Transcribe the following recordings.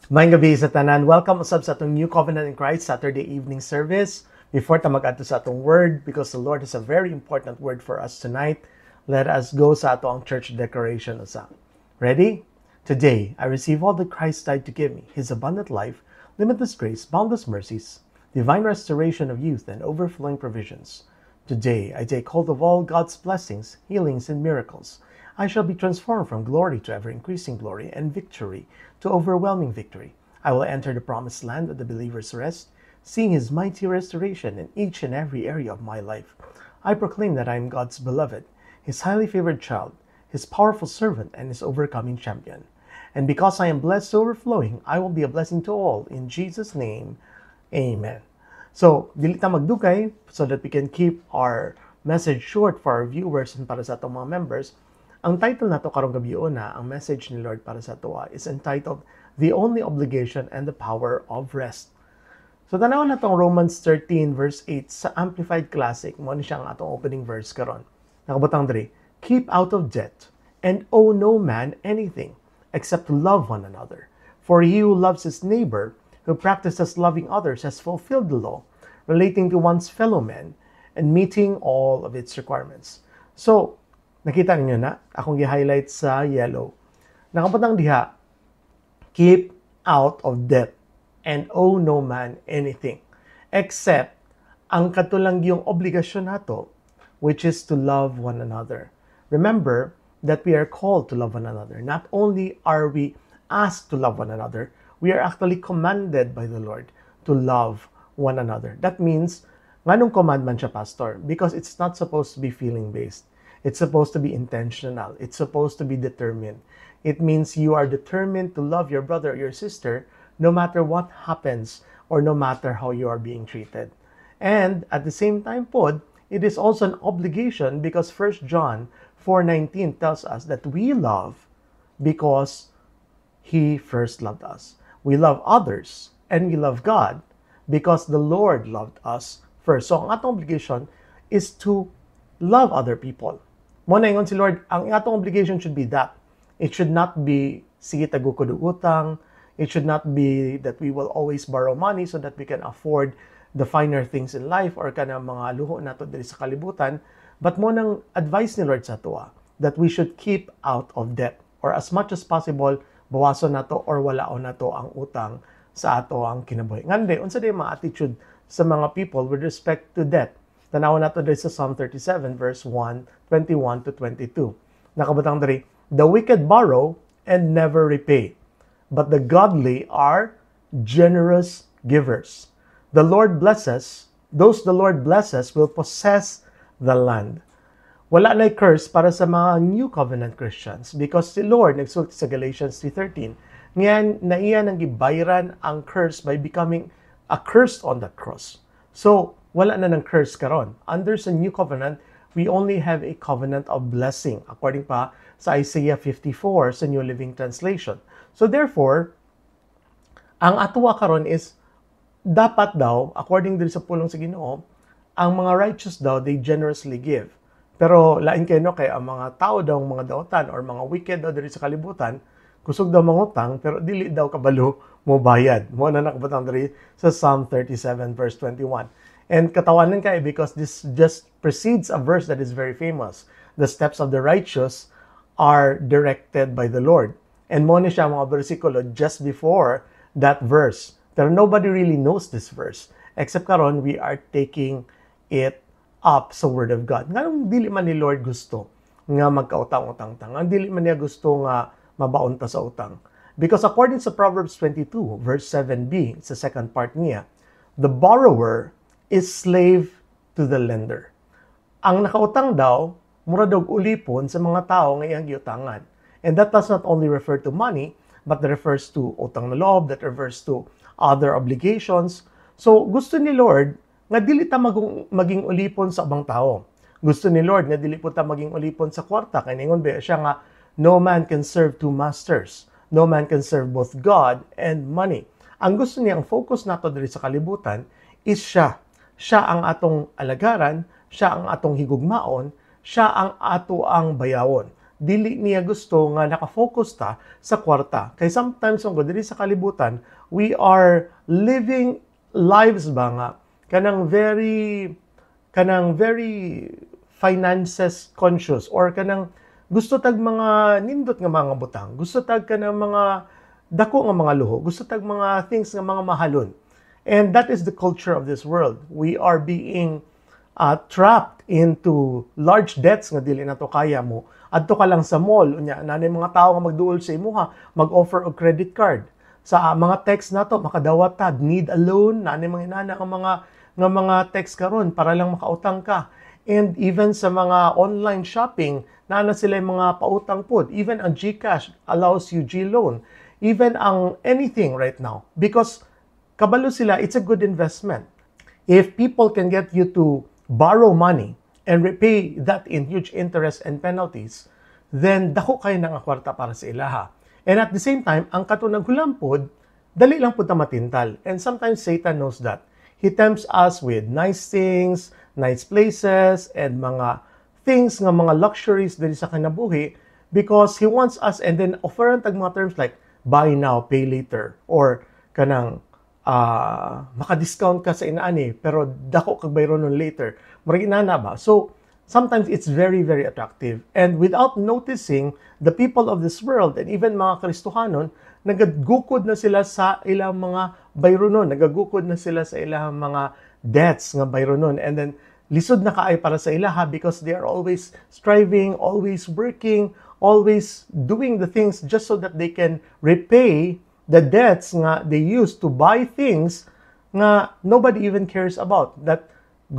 Maayong gabi sa tanan. Welcome usab sa atong New Covenant in Christ Saturday evening service. Before ta mag-adto sa atong word, because the Lord has a very important word for us tonight, let us go sa atong church decoration usa. Ready? Today, I receive all that Christ died to give me, His abundant life, limitless grace, boundless mercies, divine restoration of youth, and overflowing provisions. Today, I take hold of all God's blessings, healings, and miracles. I shall be transformed from glory to ever-increasing glory and victory to overwhelming victory. I will enter the promised land of the believer's rest, seeing His mighty restoration in each and every area of my life. I proclaim that I am God's beloved, His highly favored child, His powerful servant, and His overcoming champion. And because I am blessed to overflowing, I will be a blessing to all. In Jesus' name, Amen. So, dili ta magdugay so that we can keep our message short for our viewers and para sa atong mga members. Ang title nato karong gabi na, ang message ni Lord para sa ato is entitled The Only Obligation and the Power of Rest. So tanawon natong Romans 13 verse 8 sa Amplified Classic, mo ni siya ang atong opening verse karon. Nakabutang diri, keep out of debt and owe no man anything except to love one another. For he who loves his neighbor, who practices loving others, has fulfilled the law relating to one's fellow men and meeting all of its requirements. So, nakita ninyo na, akong i-highlight sa yellow. Nakapatang diha, keep out of debt and owe no man anything. Except, ang katulang yung obligasyon nato, which is to love one another. Remember that we are called to love one another. Not only are we asked to love one another, we are actually commanded by the Lord to love one another. That means, nganong commandment siya, Pastor? Because it's not supposed to be feeling-based. It's supposed to be intentional. It's supposed to be determined. It means you are determined to love your brother or your sister no matter what happens or no matter how you are being treated. And at the same time, it is also an obligation because 1 John 4:19 tells us that we love because He first loved us. We love others and we love God because the Lord loved us first. So ang atong obligation is to love other people. Mo na ingon si Lord, ang atong obligation should be that. It should not be, sige tago ko utang. It should not be that we will always borrow money so that we can afford the finer things in life or kana mga luho nato diri sa kalibutan. But mo nang advice ni Lord sa tuwa that we should keep out of debt or as much as possible, bawason nato or walaon nato ang utang sa ato ang kinabuhi. Ngande, unsa day mga attitude sa mga people with respect to debt? Tanaw nato diri sa Psalm 37 verse 1:21 to 22. Nakabutang diri, the wicked borrow and never repay, but the godly are generous givers. The Lord blesses, those the Lord blesses will possess the land. Wala na'y curse para sa mga New Covenant Christians because si Lord nagsulti sa Galatians 3:13 ngayon na iya nang gibayran ang curse by becoming accursed on that cross. So, wala na ng curse karon. Under sa New Covenant, we only have a covenant of blessing according pa sa Isaiah 54 sa New Living Translation. So therefore, ang atuwa karon is dapat daw, according din sa pulong sa Ginoo, ang mga righteous daw, they generously give. Pero lain kayo no, kay ang mga tao daw, mga daotan or mga wicked daw diri sa kalibutan, kusog daw mangutang, pero dili daw kabalo mo bayad. Mo na nakabutang diri sa Psalm 37 verse 21. And katawanan kay because this just precedes a verse that is very famous. The steps of the righteous are directed by the Lord. And mo ni siya mga bersikulo just before that verse. Pero nobody really knows this verse. Except karon we are taking it up sa Word of God. Nganong dili man ni Lord gusto nga magkautang-utang tang. Ang dili man niya gusto nga mabaon ta sa utang. Because according to Proverbs 22 verse 7b, sa second part niya, the borrower is slave to the lender. Ang nakautang daw, mura daw ulipon sa mga tao nga iyang giutangan. And that does not only refer to money, but that refers to utang na loob, that refers to other obligations. So, gusto ni Lord nga dili ta maging ulipon sa abang tao. Gusto ni Lord nga dili po ta maging ulipon sa kwarta. Kaya ningon ba siya nga, no man can serve two masters. No man can serve both God and money. Ang gusto niya, ang focus nato diri sa kalibutan is siya. Siya ang atong alagaran, siya ang atong higugmaon, siya ang ato ang bayawon. dili niya gusto nga nakafocus ta sa kwarta. Kay sometimes kung diri sa kalibutan, we are living lives ba nga kanang very finances conscious or kanang gusto tag mga nindot nga mga butang, gusto tag kanang mga dako nga mga luho, gusto tag mga things nga mga mahalon. And that is the culture of this world. We are being trapped into large debts nga dili na to kaya mo. Adto ka lang sa mall, unya nanay mga tao nga magduol sa imuha, mag-offer og credit card. Sa mga text na to makadawat ta, need a loan, nanay mga inana nga mga text karon para lang makautang ka. And even sa mga online shopping, nana sila yung mga pautang pod. Even ang GCash allows you G-loan. Even ang anything right now. Because kabalo sila, it's a good investment. If people can get you to borrow money and repay that in huge interest and penalties, then dako kayo ng kwarta para sa ilaha. And at the same time, ang katunang hulampod, dali lang po ta matintal. And sometimes Satan knows that. He tempts us with nice things, nice places, and mga things nga mga luxuries dali sa kinabuhi because he wants us and then offeran tag mga terms like buy now, pay later, or kanang maka-discount ka sa inaani pero dako kag bayron nun later. Murag inana ba? So sometimes it's very, very attractive. And without noticing, the people of this world and even mga Kristohanon, nagagukod na sila sa ilang mga bayronon, nagagukod na sila sa ilang mga debts nga bayronon. And then, lisod na kaay para sa ilaha because they are always striving, always working, always doing the things just so that they can repay the debts nga they used to buy things nga nobody even cares about. That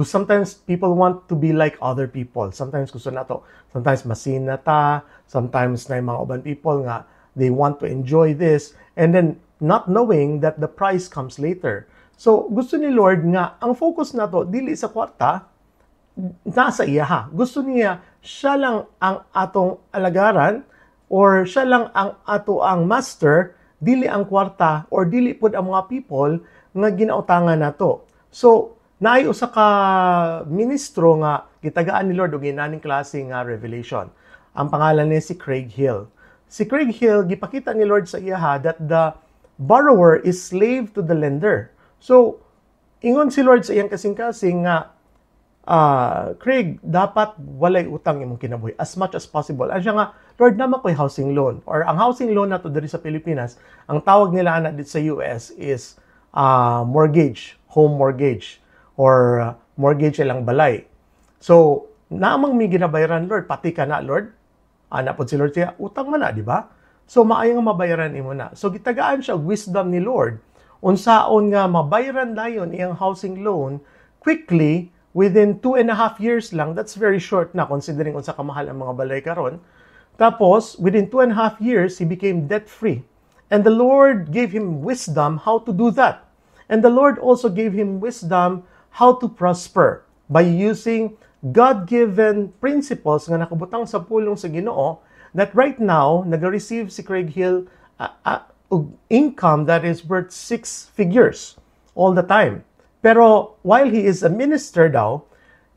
sometimes people want to be like other people. Sometimes gusto na to. Sometimes masina ta. Sometimes na yung mga uban people nga they want to enjoy this and then not knowing that the price comes later. So gusto ni Lord nga ang focus na to dili sa kwarta, nasa iya ha. Gusto niya siya lang ang atong alagaran or siya lang ang ato ang master, dili ang kwarta or dili pud ang mga people nga ginautangan nato. So naay usa ka ministro nga gitagaan ni Lord og inaning klase nga revelation. Ang pangalan niya si Craig Hill. Si Craig Hill gipakita ni Lord sa iya that the borrower is slave to the lender. So ingon si Lord sa iyang kasing-kasing nga Craig, dapat walay utang imong kinabuhi as much as possible. Ano siya nga, Lord, naman ko'y housing loan. Or ang housing loan na to diri sa Pilipinas, ang tawag nila na dito sa US is mortgage, home mortgage, or mortgage ilang balay. So, naamang may ginabayaran, Lord, pati ka na, Lord. Napod si Lord siya, utang man na, di ba? So, maayong mabayaran imo na. So, gitagaan siya wisdom ni Lord. Unsaon nga mabayaran dayon iyang housing loan quickly, within 2.5 years lang. That's very short na considering unsa kamahal ang mga balay karon. Tapos, within 2.5 years, he became debt-free. And the Lord gave him wisdom how to do that. And the Lord also gave him wisdom how to prosper by using God-given principles nga nakabutang sa pulong sa Ginoo that right now, nag-receive si Craig Hill income that is worth 6 figures all the time. Pero while he is a minister daw,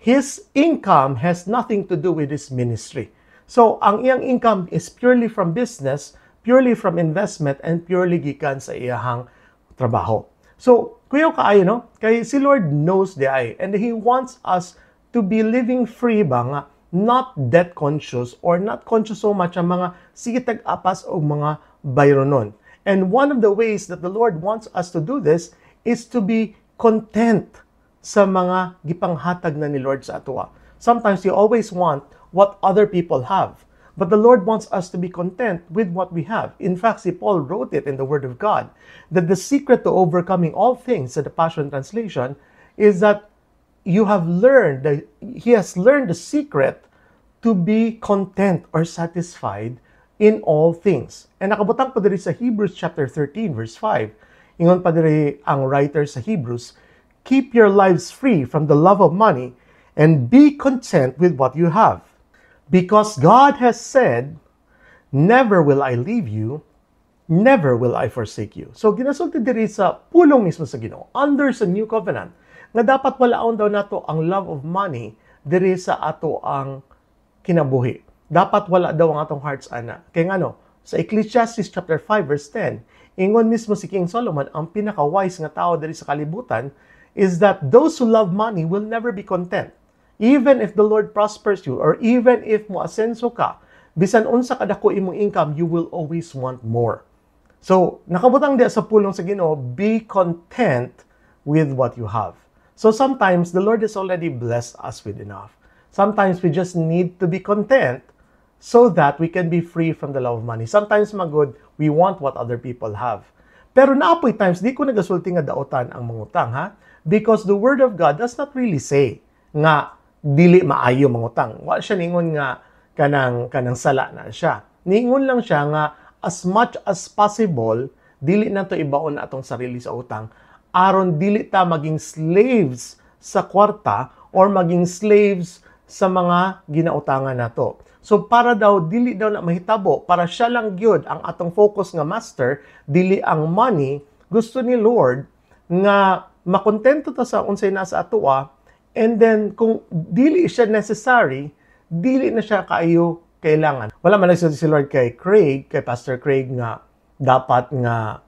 his income has nothing to do with his ministry. So, ang iyang income is purely from business, purely from investment, and purely gikan sa iyahang trabaho. So, kuyaw kaayo, no? Kay si Lord knows the eye, and He wants us to be living free ba nga, not debt conscious, or not conscious so much ang mga sigitag apas o mga bayronon. And one of the ways that the Lord wants us to do this is to be content sa mga gipanghatag na ni Lord sa atua. Sometimes you always want what other people have. But the Lord wants us to be content with what we have. In fact, si Paul wrote it in the Word of God, that the secret to overcoming all things, in the Passion Translation, is that he has learned the secret to be content or satisfied in all things. And nakabutang pa diri sa Hebrews chapter 13, verse 5, ingon pa diri ang writer sa Hebrews, keep your lives free from the love of money and be content with what you have. Because God has said, never will I leave you, never will I forsake you. So ginasulti diri sa pulong mismo sa Ginoo, under sa New Covenant, nga dapat walaon daw nato ang love of money diri sa ato ang kinabuhi. dapat wala daw ang atong hearts ana. Kaya nga sa Ecclesiastes chapter 5 verse 10, ingon mismo si King Solomon, ang pinaka-wise nga tao diri sa kalibutan is that those who love money will never be content. Even if the Lord prospers you, or even if mo asenso ka, bisan unsa kadako imong income, you will always want more. So, nakabutang diya sa pulong sa Ginoo, be content with what you have. So sometimes the Lord has already blessed us with enough. Sometimes we just need to be content so that we can be free from the love of money. Sometimes, magod, we want what other people have. Pero naapoy times, di ko nagasulti nga daotan ang mangutang, ha? Because the Word of God does not really say nga dili maayo mangutang. Wa siya ningon nga kanang sala na siya. Ningon lang siya nga as much as possible, dili na to ibaon na atong sarili sa utang, aron dili ta maging slaves sa kwarta or maging slaves sa mga ginautangan nato. So para daw dili daw na mahitabo, para siya lang gyud ang atong focus nga master, dili ang money. Gusto ni Lord nga makontento ta sa unsay nasa atoa, and then kung dili siya necessary, dili na siya kaayo kailangan. Wala man nagsabi si Lord kay Pastor Craig nga dapat nga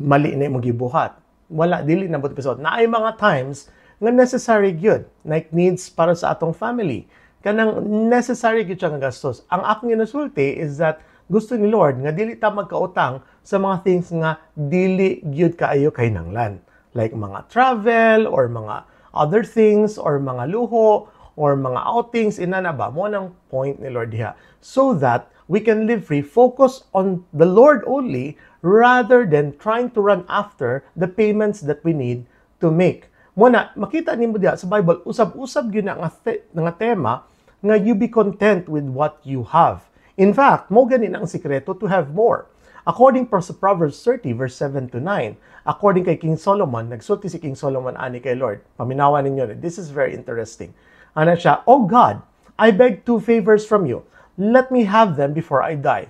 mali na imong gibuhat. Wala, dili na buti episode. Na ay mga times nga necessary gyud, like needs para sa atong family. Kanang necessary gyud siya nga gastos. Ang akong ginasulti is that gusto ni Lord nga dili ta magkautang sa mga things nga dili gyud kaayo kay nanglan. Like mga travel or mga other things or mga luho or mga outings, inana ba mo nang point ni Lord diha, so that we can live free, focus on the Lord only rather than trying to run after the payments that we need to make. Muna, makita nimo diha sa Bible, usab-usab gyud nga tema nga you be content with what you have. In fact, mo gani na ang sikreto to have more. According to Proverbs 30 verse 7 to 9, according kay King Solomon, nagsulti si King Solomon ani kay Lord. Paminawan ninyo, this is very interesting. Ano siya, "Oh God, I beg 2 favors from you. Let me have them before I die."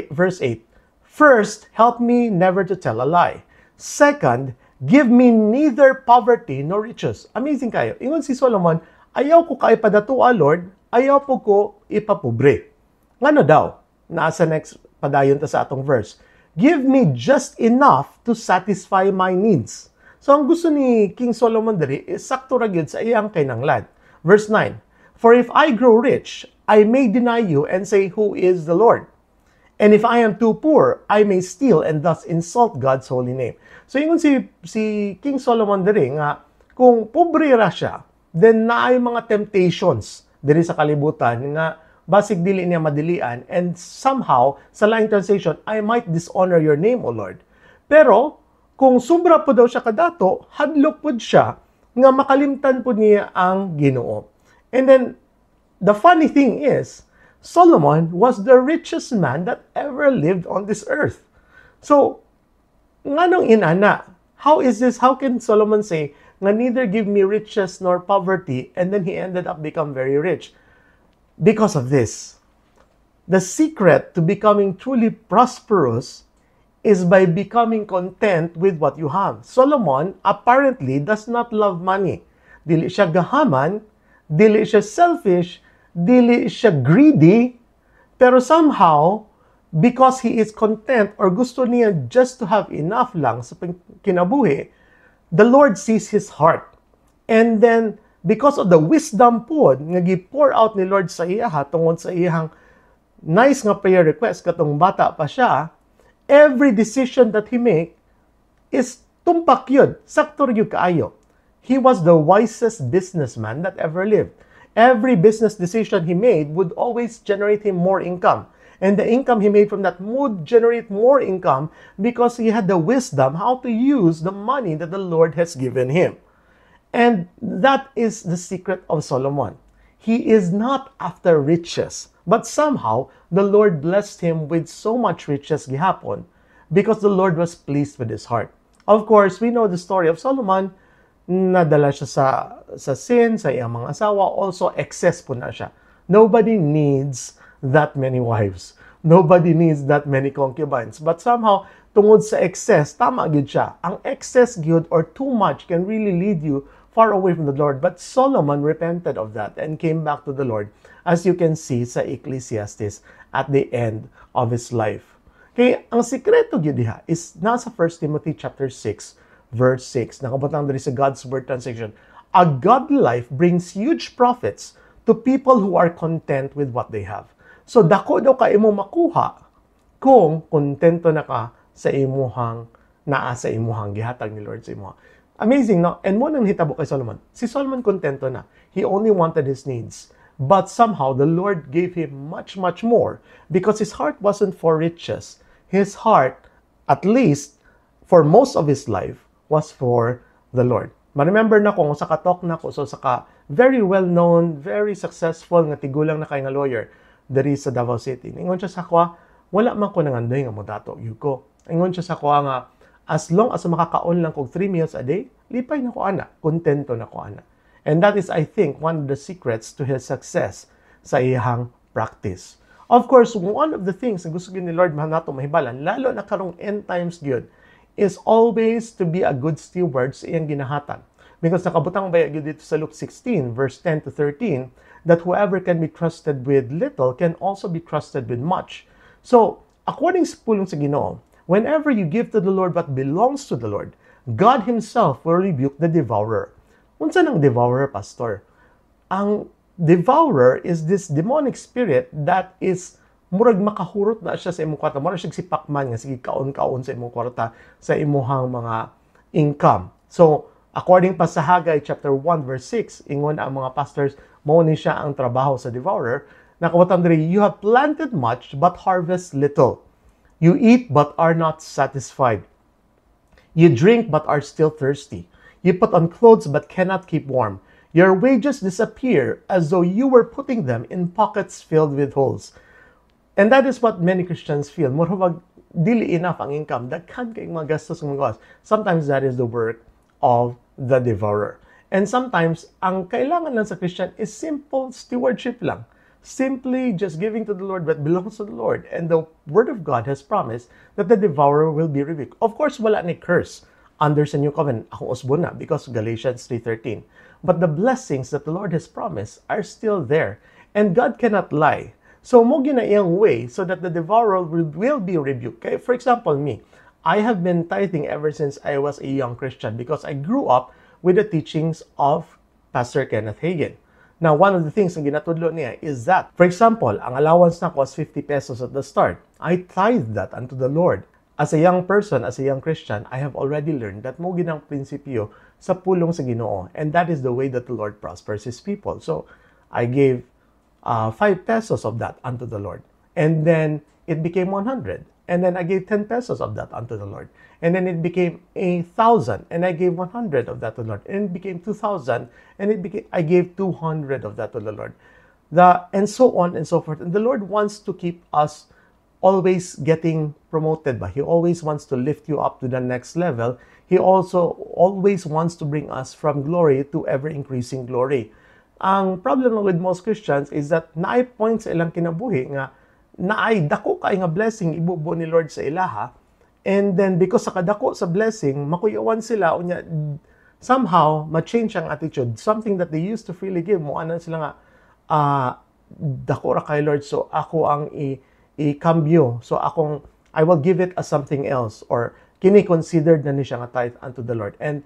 Verse 8. "First, help me never to tell a lie. Second, give me neither poverty nor riches." Amazing kayo. Ingon si Solomon, ayaw ko kay padatua, Lord, ayaw po ko ipapobre. Ngano daw? Nasa next padayon ta sa atong verse. "Give me just enough to satisfy my needs." So ang gusto ni King Solomon diri is sakto ra gyud sa iyang kinahanglan. Verse 9. "For if I grow rich, I may deny you and say, 'Who is the Lord?' And if I am too poor, I may steal and thus insult God's holy name." So ingon si King Solomon diri nga kung pobre ra siya, then naay mga temptations diri sa kalibutan nga basig dili niya madilian, and somehow sa laing translation, "I might dishonor your name, O Lord." Pero kung sobra po daw siya kadato, hadlok po siya nga makalimtan po niya ang Ginoo. And then the funny thing is, Solomon was the richest man that ever lived on this earth. So nganong inana? How is this? How can Solomon say nga neither give me riches nor poverty, and then he ended up become very rich? Because of this. The secret to becoming truly prosperous is by becoming content with what you have. Solomon apparently does not love money. Dili siya gahaman, dili siya selfish, dili siya greedy, pero somehow, because he is content or gusto niya just to have enough lang sa kinabuhi, the Lord sees his heart. And then, because of the wisdom po nga gi-pour out ni Lord sa iya tungod sa iyang nice nga prayer request katong bata pa siya, every decision that he make is tumpak yun, sakto yun kaayo. He was the wisest businessman that ever lived. Every business decision he made would always generate him more income. And the income he made from that would generate more income because he had the wisdom how to use the money that the Lord has given him. And that is the secret of Solomon. He is not after riches, but somehow the Lord blessed him with so much riches gihapon because the Lord was pleased with his heart. Of course, we know the story of Solomon. Nadala siya sa sin, sa iyang mga asawa. Also, excess po na siya. Nobody needs that many wives. Nobody needs that many concubines. But somehow, tungod sa excess, tama gyud siya. Ang excess gyud or too much can really lead you far away from the Lord. But Solomon repented of that and came back to the Lord. as you can see sa Ecclesiastes at the end of his life. Kaya ang sikreto gyud diha is nasa 1 Timothy chapter 6 verse 6. Nakabutang diri sa God's Word translation. A godly life brings huge profits to people who are content with what they have. So dako daw ka imo makuha kung kontento na ka sa imuhang naa sa imuhang gihatag ni Lord sa imuha. Amazing, no? And mo nang hitabo kay Solomon. Si Solomon kontento na. He only wanted his needs. But somehow, the Lord gave him much, much more because his heart wasn't for riches. His heart, at least for most of his life, was for the Lord. Ma-remember na kung sa katok na ko, so sa ka very well-known, very successful nga tigulang na kay nga lawyer diri sa Davao City. Ingon siya sa kwa, wala man ko nangandoy nga mo dato yuko. Ingon siya sa kwa nga, as long as makakaon lang kog 3 meals a day, lipay na ko ana, kontento na ko ana. And that is, I think, one of the secrets to his success sa iyang practice. Of course, one of the things na gusto ni Lord nato mahibalan, lalo na karong end times gyud, is always to be a good steward sa iyang ginahatan. Because nakabutang ba gyud dito sa Luke 16, verse 10 to 13, that whoever can be trusted with little can also be trusted with much. So, according sa pulong sa Ginoo, whenever you give to the Lord what belongs to the Lord, God Himself will rebuke the devourer. Unsa nang devourer, Pastor? Ang devourer is this demonic spirit that is murag makahurot na siya sa imong kwarta. Murag siya si Pacman nga sige kaon-kaon sa imong kwarta sa imuhang mga income. So, according pa sa Haggai chapter 1 verse 6, ingon ang mga pastors, mao ni siya ang trabaho sa devourer. Nakabutang diri, you have planted much but harvest little. You eat but are not satisfied. You drink but are still thirsty. You put on clothes but cannot keep warm. Your wages disappear as though you were putting them in pockets filled with holes. And that is what many Christians feel. Murag dili enough ang income. Daghan kay mga gastos ng mga. Sometimes that is the work of the devourer. And sometimes ang kailangan lang sa Christian is simple stewardship lang. Simply just giving to the Lord what belongs to the Lord. And the Word of God has promised that the devourer will be rebuked. Of course, wala ni curse under sa New Covenant. Akong usbon na because Galatians 3:13. But the blessings that the Lord has promised are still there. And God cannot lie. So, mo gina iyang way so that the devourer will be rebuked. Okay? For example, me, I have been tithing ever since I was a young Christian because I grew up with the teachings of Pastor Kenneth Hagin. Now, one of the things na ginatudlo niya is that, for example, ang allowance na was 50 pesos at the start. I tithed that unto the Lord. As a young person, as a young Christian, I have already learned that mo ginang prinsipyo sa pulong sa Ginoo, and that is the way that the Lord prospers His people. So, I gave 5 pesos of that unto the Lord. And then, it became 100. And then, I gave 10 pesos of that unto the Lord. And then, it became 1,000. And I gave 100 of that to the Lord. And it became 2,000. And I gave 200 of that to the Lord. And so on and so forth. And the Lord wants to keep us always getting promoted. He always wants to lift you up to the next level. He also always wants to bring us from glory to ever-increasing glory. Ang problem with most Christians is that naay point sa ilang kinabuhi nga naay dako kay nga blessing ibubo ni Lord sa ilaha, and then because sa kadako sa blessing makuyawan sila unya somehow ma-change ang attitude, something that they used to freely give mo anan sila nga dako ra kay Lord, so ako ang i-cambio, so I will give it as something else, or kini-considered na ni siya nga tithe unto the Lord. And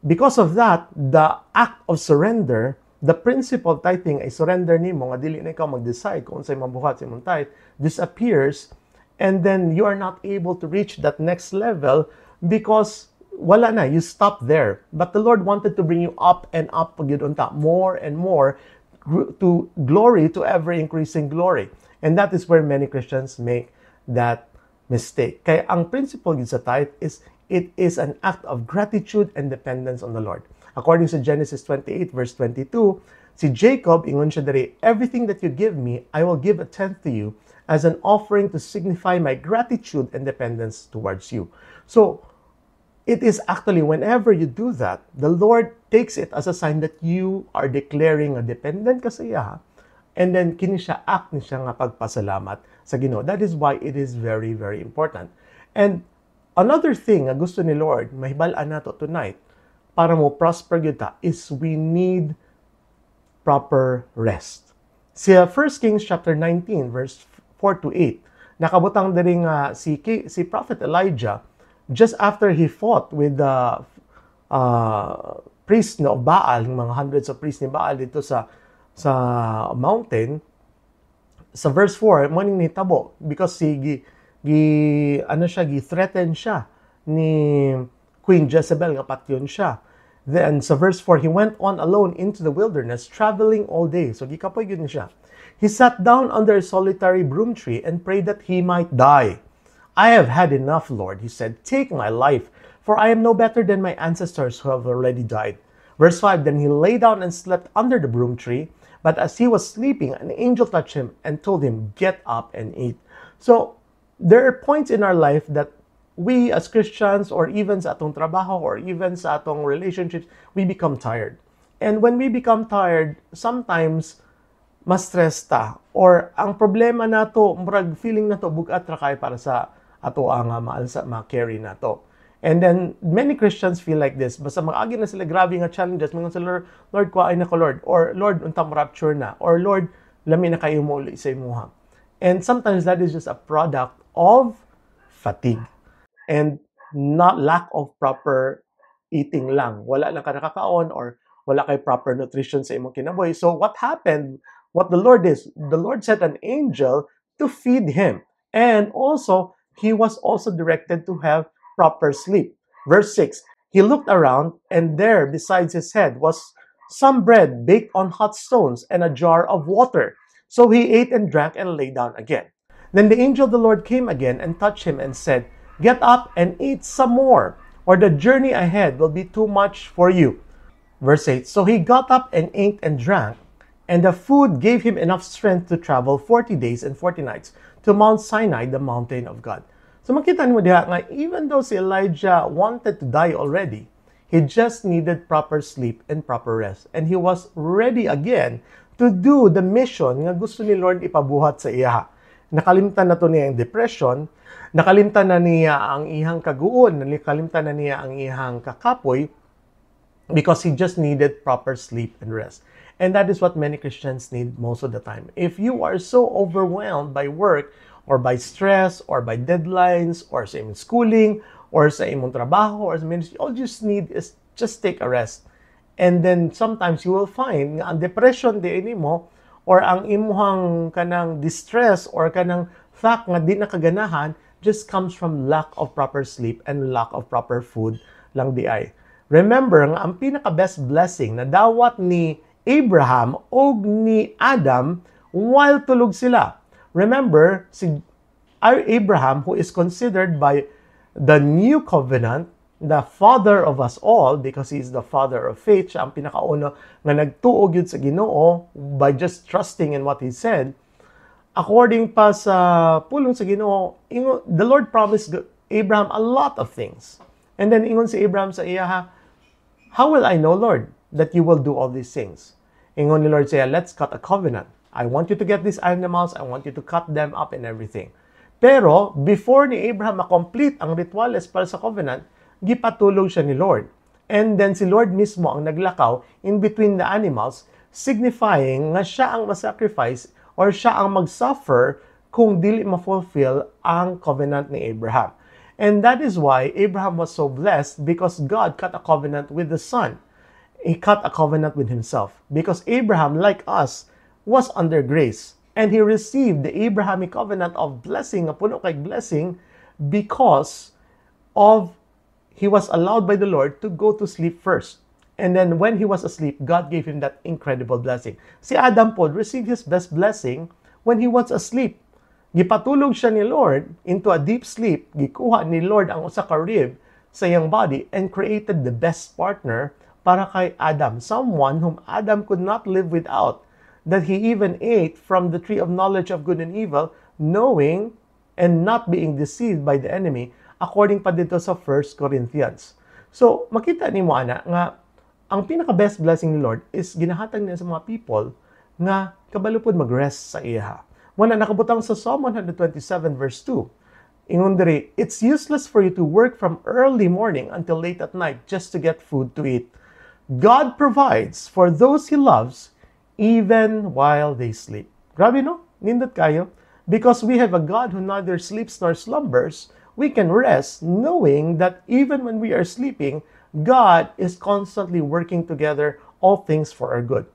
because of that, the act of surrender, the principle of tithing ay surrender nimo nga dili na ikaw mag-decide kung unsay mabuhat sa imong tithe, disappears, and then you are not able to reach that next level because wala na, you stop there. But the Lord wanted to bring you up and up pagyud unta, more and more to glory, to ever-increasing glory. And that is where many Christians make that mistake. Kaya ang principle sa tithe is it is an act of gratitude and dependence on the Lord. According to Genesis 28 verse 22, si Jacob, ingon siya diri, everything that you give me, I will give a tenth to you as an offering to signify my gratitude and dependence towards you. So, it is actually whenever you do that, the Lord takes it as a sign that you are declaring a dependent ka sa iya, and then kini siya act ni siya nga pagpasalamat sa Ginoo. That is why it is very, very important. And another thing nga gusto ni Lord, mahibal-an nato tonight, para mo prosper gyud ta, is we need proper rest. Sa 1 Kings chapter 19 verse 4 to 8, nakabutang diri nga si Prophet Elijah just after he fought with the priest of Baal, mga hundreds of priests ni Baal dito sa mountain. Sa verse 4, morning ni tabo because gi-threaten siya ni Queen Jezebel nga patyon siya. Then sa verse 4, he went on alone into the wilderness, traveling all day. So gikapoy yun siya. He sat down under a solitary broom tree and prayed that he might die. I have had enough, Lord, he said. Take my life, for I am no better than my ancestors who have already died. Verse 5, then he lay down and slept under the broom tree. But as he was sleeping, an angel touched him and told him, get up and eat. So there are points in our life that we as Christians, or even sa atong trabaho, or even sa atong relationships, we become tired. And when we become tired, sometimes ma-stress ta. Or ang problema nato, murag feeling nato bugat ra kay para sa ato ang maalsa ma-carry nato. And then many Christians feel like this. Basta mag-agi na sila grabe nga challenges, mga sila, Lord, kuhain na ko, Lord. Or Lord, untang rapture na. Or Lord, lami na kayo mo uli sa imuha. And sometimes that is just a product of fatigue. And not lack of proper eating lang. Wala lang ka nakakaon or wala kay proper nutrition sa imong kinabuhi. So what happened, what the Lord sent an angel to feed him. And also, he was also directed to have proper sleep. Verse 6, he looked around and there beside his head was some bread baked on hot stones and a jar of water. So he ate and drank and lay down again. Then the angel of the Lord came again and touched him and said, get up and eat some more, or the journey ahead will be too much for you. Verse 8, so he got up and ate and drank, and the food gave him enough strength to travel 40 days and 40 nights to Mount Sinai, the mountain of God. So makita mo diha nga, even though si Elijah wanted to die already, he just needed proper sleep and proper rest. And he was ready again to do the mission nga gusto ni Lord ipabuhat sa iya. Nakalimtan na to niya ang depression, nakalimtan na niya ang ihang kaguon, nakalimtan na niya ang ihang kakapoy because he just needed proper sleep and rest. And that is what many Christians need most of the time. If you are so overwhelmed by work or by stress or by deadlines or sa imong schooling or sa imong trabaho or sa ministry, all you just need is just take a rest. And then sometimes you will find nga ang depression di mo or ang imuhang kanang distress or kanang fact nga di nakaganahan just comes from lack of proper sleep and lack of proper food lang di ay. Remember nga ang pinaka-best blessing na dawat ni Abraham o ni Adam while tulog sila. Remember, si Abraham, who is considered by the new covenant, the father of us all, because he is the father of faith, siya ang pinakauno nga nagtuog yun sa Ginoo by just trusting in what he said. According pa sa pulong sa Ginoo, the Lord promised Abraham a lot of things. And then ingon si Abraham sa iya, how will I know, Lord, that you will do all these things? Ingon ni Lord siya, let's cut a covenant. I want you to get these animals, I want you to cut them up and everything. Pero, before ni Abraham ma-complete ang rituales para sa covenant, gipatulog siya ni Lord. And then si Lord mismo ang naglakaw in between the animals, signifying nga siya ang masacrifice or siya ang mag-suffer kung dili ma-fulfill ang covenant ni Abraham. And that is why Abraham was so blessed because God cut a covenant with the Son. He cut a covenant with himself. Because Abraham, like us, was under grace. And he received the Abrahamic covenant of blessing, a puno kay blessing, because of he was allowed by the Lord to go to sleep first. And then when he was asleep, God gave him that incredible blessing. Si Adam po received his best blessing when he was asleep. Gipatulog siya ni Lord into a deep sleep. Gikuha ni Lord ang usa ka rib sa iyang body and created the best partner para kay Adam, someone whom Adam could not live without. That he even ate from the tree of knowledge of good and evil, knowing and not being deceived by the enemy, according pa dito sa 1 Corinthians. So, makita ni mo ana nga ang pinaka-best blessing ni Lord is ginahatag niya sa mga people nga kabalupod mag-rest sa iya. Wala nakabutang sa Psalm 127 verse 2. Ingon diri, it's useless for you to work from early morning until late at night just to get food to eat. God provides for those He loves even while they sleep. Grabe no? Nindot kayo. Because we have a God who neither sleeps nor slumbers, we can rest knowing that even when we are sleeping, God is constantly working together all things for our good.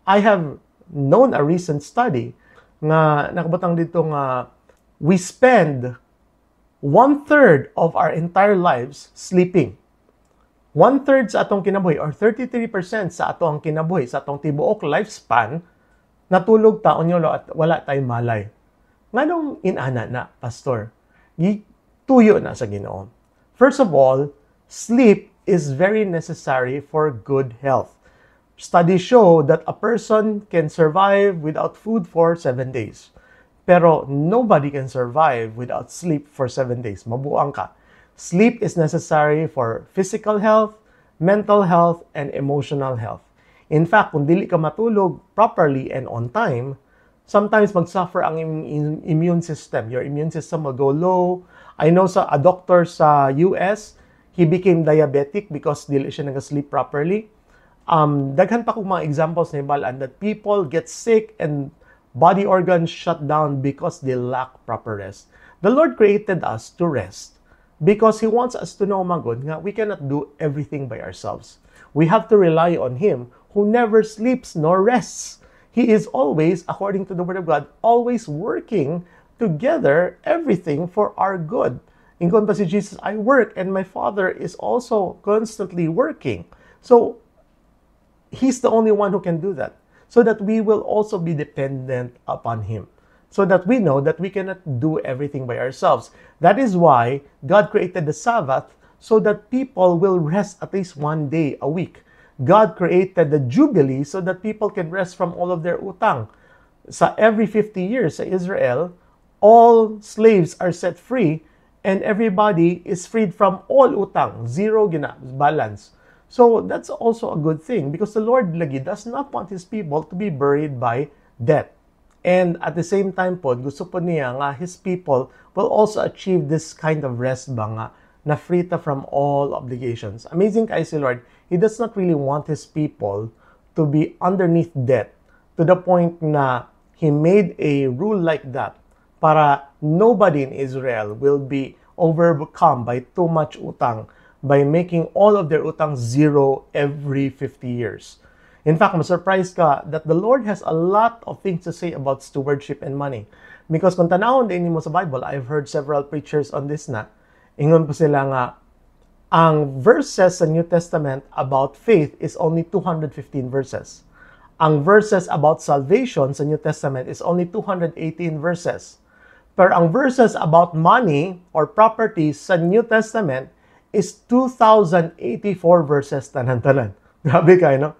I have known a recent study nga nakabutang dito nga we spend 1/3 of our entire lives sleeping. 1/3 sa atong kinabuhi or 33% sa atong kinabuhi, sa atong tibuok lifespan, natulog taon nyo at wala tayong malay. Nganong inana na, Pastor? Tuyo na sa Ginoo. First of all, sleep is very necessary for good health. Studies show that a person can survive without food for 7 days. Pero nobody can survive without sleep for 7 days. Mabuang ka. Sleep is necessary for physical health, mental health, and emotional health. In fact, kung dili ka matulog properly and on time, sometimes mag-suffer ang immune system. Your immune system will go low. I know a doctor sa US, he became diabetic because dili siya nag-sleep properly. Daghan pa kong mga examples na ibalaan that people get sick and body organs shut down because they lack proper rest. The Lord created us to rest because He wants us to know, magod, nga we cannot do everything by ourselves. We have to rely on Him who never sleeps nor rests. He is always, according to the Word of God, always working together everything for our good. Ingon pa si Jesus, I work and my Father is also constantly working. So, He's the only one who can do that. So that we will also be dependent upon Him. So that we know that we cannot do everything by ourselves. That is why God created the Sabbath so that people will rest at least one day a week. God created the Jubilee so that people can rest from all of their utang. Sa every 50 years sa Israel, all slaves are set free and everybody is freed from all utang. Zero balance. So that's also a good thing because the Lord lagi does not want His people to be buried by debt. And at the same time po, gusto po niya nga His people will also achieve this kind of rest ba nga na free ta from all obligations. Amazing kay si Lord. He does not really want His people to be underneath debt to the point na He made a rule like that para nobody in Israel will be overcome by too much utang by making all of their utang zero every 50 years. In fact, ma-surprise ka that the Lord has a lot of things to say about stewardship and money. Because kung tanawon din mo sa Bible, I've heard several preachers on this na, ingon po sila nga, ang verses sa New Testament about faith is only 215 verses. Ang verses about salvation sa New Testament is only 218 verses. Pero ang verses about money or properties sa New Testament is 2,084 verses tanan-tanan. Grabe kayo, no?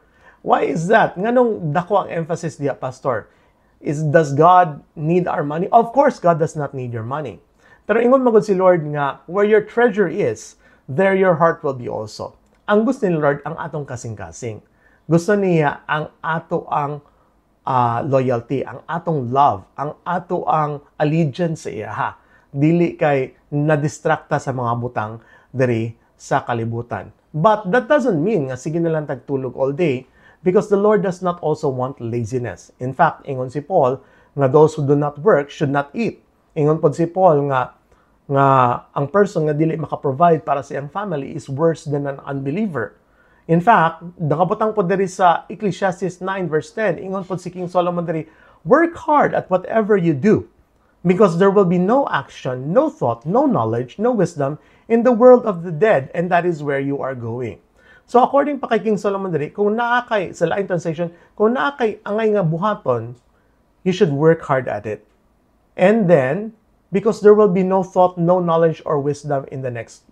Why is that? Nganong dako ang emphasis diya, Pastor? Does God need our money? Of course, God does not need your money. Pero ingon magod si Lord nga, where your treasure is, there your heart will be also. Ang gusto ni Lord, ang atong kasing-kasing. Gusto niya ang ato ang loyalty, ang atong love, ang ato ang allegiance sa iya. Ha? Dili kay na-distracta sa mga butang diri sa kalibutan. But that doesn't mean nga sige na lang tagtulog all day because the Lord does not also want laziness. In fact, ingon si Paul nga those who do not work should not eat. Ingon pod si Paul nga ang person nga dili makaprovide para sa iyang family is worse than an unbeliever. In fact, nakabutang po diri sa Ecclesiastes 9 verse 10, ingon po si King Solomon diri, work hard at whatever you do, because there will be no action, no thought, no knowledge, no wisdom in the world of the dead, and that is where you are going. So according pa kay King Solomon diri, kung naa kay, sa laing translation, kung naa kay angay nga buhaton, you should work hard at it. And then, because there will be no thought, no knowledge, or wisdom in the next,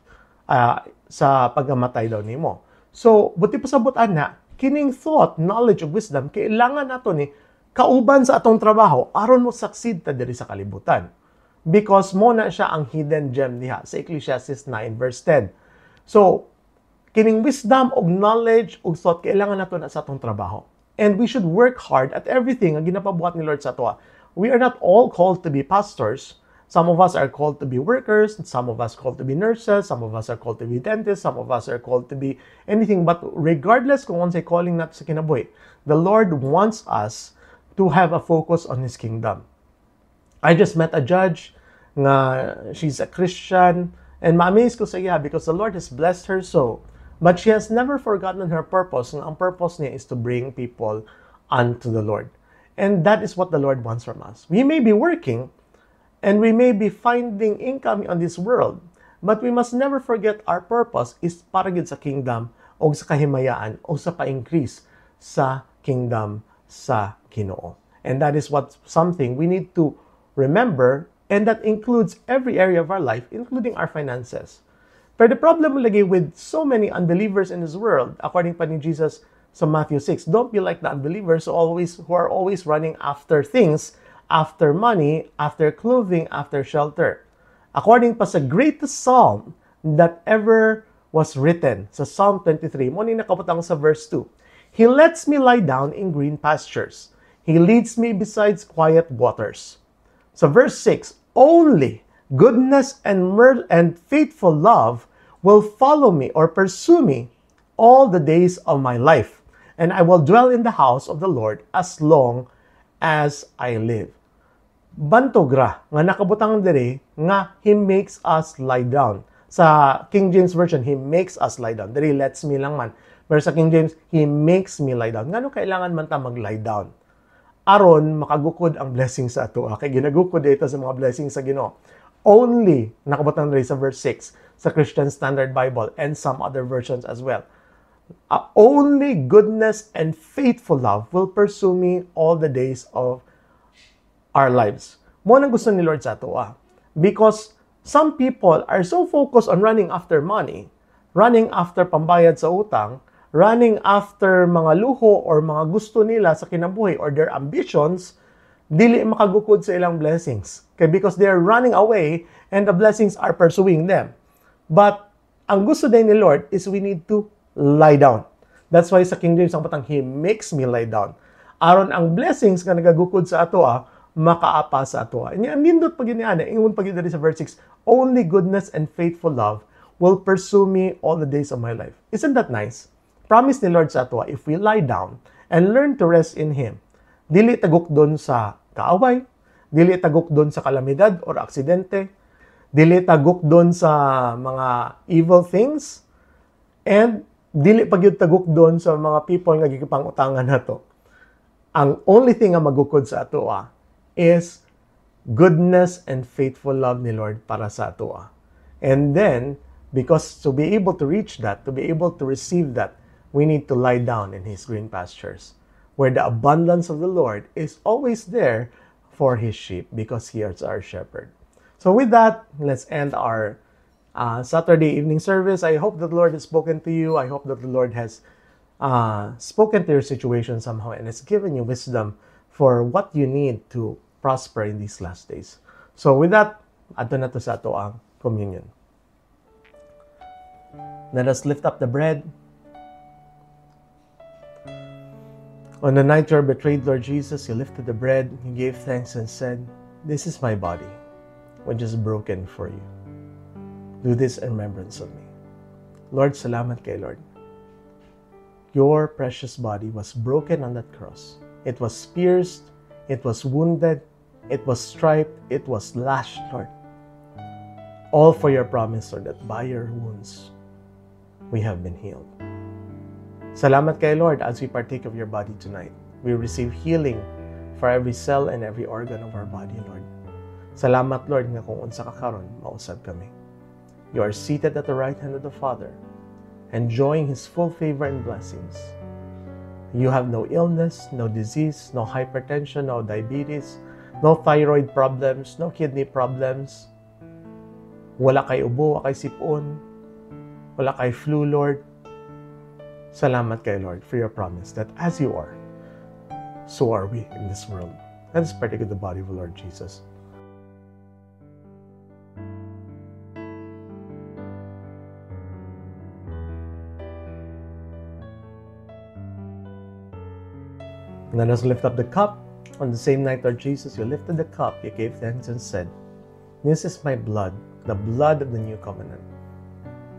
sa pagkamatay daw nimo. So, buti pa sa butan na, kining thought, knowledge, of wisdom, kailangan nato ni kauban sa atong trabaho, aron mo succeed ta diri sa kalibutan. Because mo na siya ang hidden gem niya sa Ecclesiastes 9 verse 10. So, kining wisdom, og knowledge, og thought, kailangan nato na sa atong trabaho. And we should work hard at everything ang ginapabuhat ni Lord sa ato. We are not all called to be pastors. Some of us are called to be workers, some of us called to be nurses, some of us are called to be dentists, some of us are called to be anything. But regardless kung unsay calling nato sa kinabuhi, the Lord wants us to have a focus on His kingdom. I just met a judge nga she's a Christian, and ma-amaze ko sa iya because the Lord has blessed her so. But she has never forgotten her purpose. Ang purpose niya is to bring people unto the Lord. And that is what the Lord wants from us. We may be working, and we may be finding income on this world, but we must never forget our purpose is para gid sa kingdom o sa kahimayaan o sa pa-increase sa kingdom sa Ginoo. And that is what something we need to remember, and that includes every area of our life, including our finances. But the problem lagi with so many unbelievers in this world, according pa ni Jesus sa Matthew 6, don't be like the unbelievers who are always running after things, after money, after clothing, after shelter. According pa sa greatest psalm that ever was written, sa Psalm 23, mo ni nakabutang sa verse 2, He lets me lie down in green pastures. He leads me beside quiet waters. Sa verse 6, only goodness and faithful love will follow me or pursue me all the days of my life, and I will dwell in the house of the Lord as long as I live. Bantogra nga nakabutang diri nga He makes us lie down. Sa King James Version, He makes us lie down. Diri lets me lang man. Pero sa King James, He makes me lie down. Ngano kailangan man ta mag-lie down? Aron makagukod ang blessing sa ato. Kay ginagukod dito sa mga blessings sa Ginoo. Only nakabutang diri sa verse 6 sa Christian Standard Bible and some other versions as well. Only goodness and faithful love will pursue me all the days of our lives. Mo nang gusto ni Lord sa ato. Because some people are so focused on running after money, running after pambayad sa utang, running after mga luho or mga gusto nila sa kinabuhi or their ambitions, dili makagukod sa ilang blessings. Okay? Because they are running away and the blessings are pursuing them. But ang gusto din ni Lord is we need to lie down. That's why sa King James ang batang, He makes me lie down. Aron ang blessings nga nagagukod sa ato makaapa sa ato. Nindot pag iniana, ingon pag diri sa verse 6, only goodness and faithful love will pursue me all the days of my life. Isn't that nice? Promise ni Lord sa ato, if we lie down and learn to rest in Him, dili tagok doon sa kaaway, dili tagok doon sa kalamidad or aksidente, dili tagok doon sa mga evil things, and dili pagyud tagok doon sa mga people nga gipangutangan nato. Ang only thing nga magukod sa ato is goodness and faithful love ni Lord para sa ato. And then, because to be able to reach that, to be able to receive that, we need to lie down in His green pastures, where the abundance of the Lord is always there for His sheep, because He is our shepherd. So with that, let's end our Saturday evening service. I hope that the Lord has spoken to you. I hope that the Lord has spoken to your situation somehow and has given you wisdom for what you need to prosper in these last days. So with that, adto na to sa ato ang communion. Let us lift up the bread. On the night you are betrayed, Lord Jesus, You lifted the bread, You gave thanks and said, This is my body, which is broken for you. Do this in remembrance of me. Lord, salamat kay Lord. Your precious body was broken on that cross. It was pierced, it was wounded, it was striped, it was lashed, Lord. All for Your promise, Lord, that by Your wounds, we have been healed. Salamat kay Lord as we partake of Your body tonight. We receive healing for every cell and every organ of our body, Lord. Salamat, Lord, nga kung unsa ka karon, mausab kami. You are seated at the right hand of the Father, enjoying His full favor and blessings. You have no illness, no disease, no hypertension, no diabetes, no thyroid problems, no kidney problems. Wala kay ubo, wala kay sipon, wala kay flu, Lord. Salamat kay Lord for Your promise that as You are, so are we in this world. Let us partake of the body of the Lord Jesus. Let us lift up the cup. On the same night, Lord Jesus, You lifted the cup, You gave thanks and said, This is my blood, the blood of the new covenant.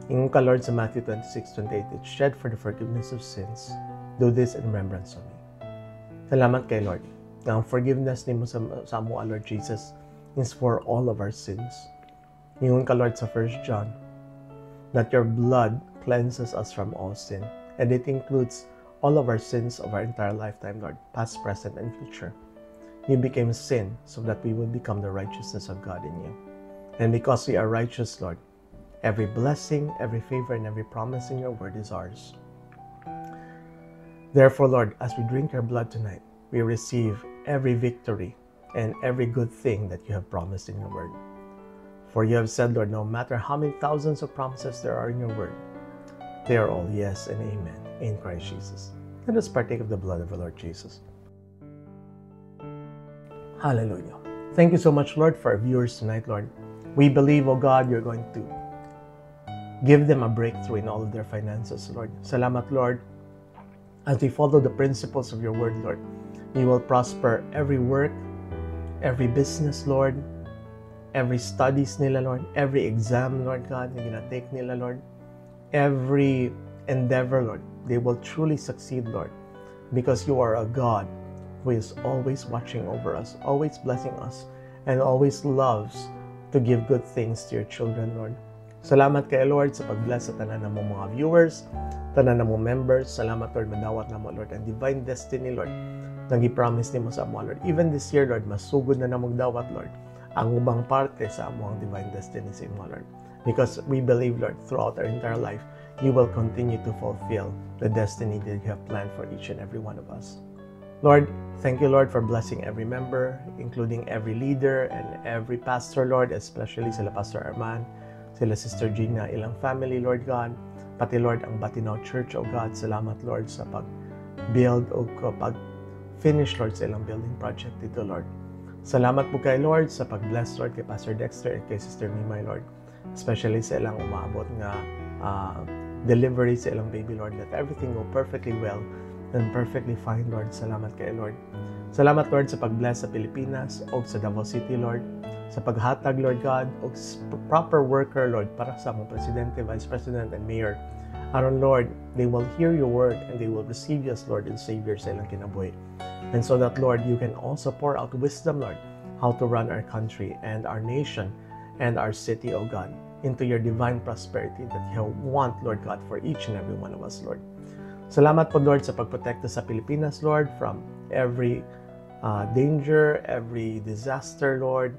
Ingon ka, Lord, sa Matthew 26:28, it's shed for the forgiveness of sins. Do this in remembrance of me. Salamat kay Lord. Na ang forgiveness ni mo sa amo, Lord Jesus, is for all of our sins. Ingon ka, Lord, sa 1 John, that your blood cleanses us from all sin. And it includes all of our sins of our entire lifetime, Lord, past, present, and future. You became sin so that we will become the righteousness of God in you. And because we are righteous, Lord, every blessing, every favor, and every promise in your word is ours. Therefore, Lord, as we drink your blood tonight, we receive every victory and every good thing that you have promised in your word. For you have said, Lord, no matter how many thousands of promises there are in your word, they are all yes and amen in Christ Jesus. Let us partake of the blood of the Lord Jesus. Hallelujah. Thank you so much, Lord, for our viewers tonight, Lord. We believe, oh God, you're going to give them a breakthrough in all of their finances, Lord. Salamat, Lord. As we follow the principles of your word, Lord, you will prosper every work, every business, Lord, every studies nila, Lord, every exam, Lord God, na ginatake nila, Lord, every endeavor, Lord, they will truly succeed, Lord, because you are a God who is always watching over us, always blessing us, and always loves to give good things to your children, Lord. Salamat kay Lord sa pag-bless sa tanan ng mga viewers, tanan ng mga members. Salamat, Lord, madawat na mo, Lord, ang divine destiny, Lord, nang i-promise ni mo sa amo, Lord. Even this year, Lord, masugod na magdawat, Lord, ang ubang parte sa amo ang divine destiny sa imo, Lord. Because we believe, Lord, throughout our entire life, you will continue to fulfill the destiny that you have planned for each and every one of us. Lord, thank you, Lord, for blessing every member, including every leader and every pastor, Lord, especially sila Pastor Arman, sila Sister Gina, ilang family, Lord God, pati, Lord, ang Batinaw Church, O God. Salamat, Lord, sa pag-build o pag-finish, Lord, sa ilang building project dito, Lord. Salamat po kay Lord sa pag-bless, Lord, kay Pastor Dexter and kay Sister Mimay, Lord, especially sa ilang umabot nga delivery sa ilang baby, Lord. Let everything go perfectly well and perfectly fine, Lord. Salamat kay Lord. Salamat, Lord, sa pag-bless sa Pilipinas o sa Davao City, Lord, sa paghatag, Lord God, o proper worker, Lord, para sa mga Presidente, Vice President, and Mayor. Aron, Lord, they will hear your word and they will receive you as Lord and Savior sa ilang kinabuhi. And so that, Lord, you can also pour out wisdom, Lord, how to run our country and our nation and our city, O God, into your divine prosperity that you want, Lord God, for each and every one of us, Lord. Salamat po, Lord, sa pagprotekta sa Pilipinas, Lord, from every danger, every disaster, Lord,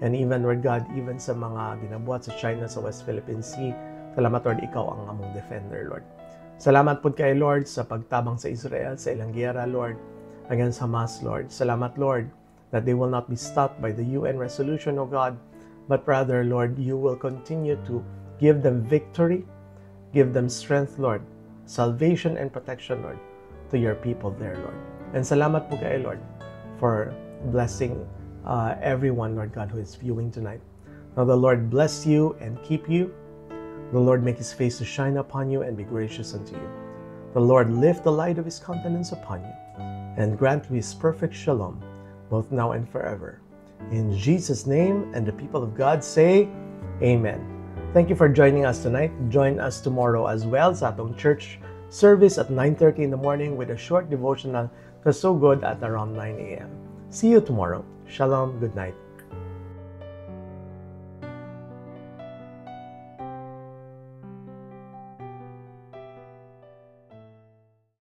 and even, Lord God, even sa mga ginabuhat sa China, sa West Philippine Sea. Salamat, Lord, ikaw ang among defender, Lord. Salamat po kay Lord sa pagtabang sa Israel, sa ilang giyera, Lord, against Hamas, Lord. Salamat, Lord, that they will not be stopped by the UN resolution, O God, but rather, Lord, you will continue to give them victory, give them strength, Lord, salvation and protection, Lord, to your people there, Lord. And salamat po kay Lord for blessing everyone, Lord God, who is viewing tonight. Now the Lord bless you and keep you. The Lord make his face to shine upon you and be gracious unto you. The Lord lift the light of his countenance upon you and grant you his perfect shalom, both now and forever. In Jesus' name, and the people of God say, Amen. Thank you for joining us tonight. Join us tomorrow as well sa atong church service at 9:30 in the morning with a short devotional to So Good at around 9 a.m. See you tomorrow. Shalom. Good night.